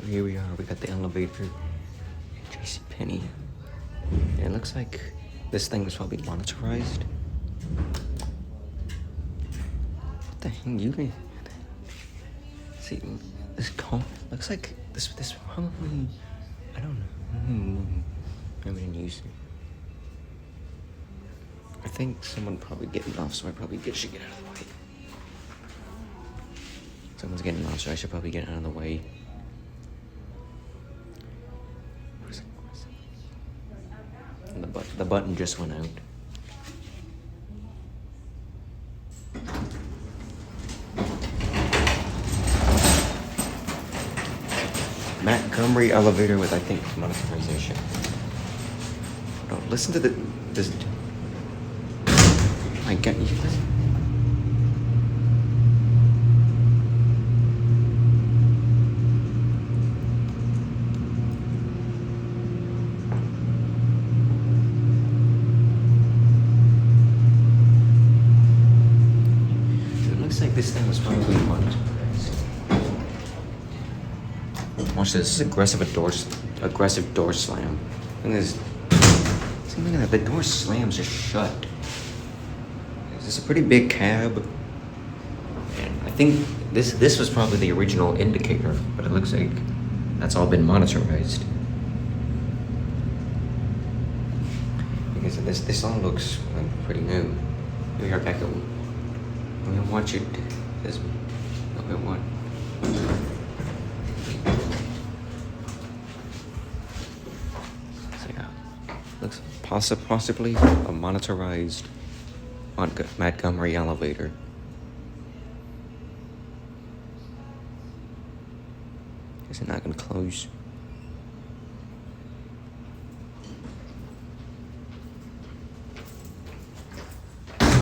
Here we are, we got the elevator at JCPenney. And it looks like this thing was probably monitorized. What the heck, you can see this car looks like this probably, I don't know. I mean, use it. I think someone probably getting off, so I probably should get out of the way. Someone's getting off, so I should probably get out of the way. Where's it? And the button just went out. Montgomery elevator with, I think, monetization. Oh, listen to this. I get you. Listen. It looks like this thing was probably monetized. Watch this. This is aggressive door slam. And there's. See, look at that. The door slams just shut. This is a pretty big cab. And I think this was probably the original indicator, but it looks like that's all been monitorized. Because this all looks pretty new. We are back at. We're gonna watch it. This. Look at what. Looks possibly a monitorized Montgomery elevator. Is it not going to close?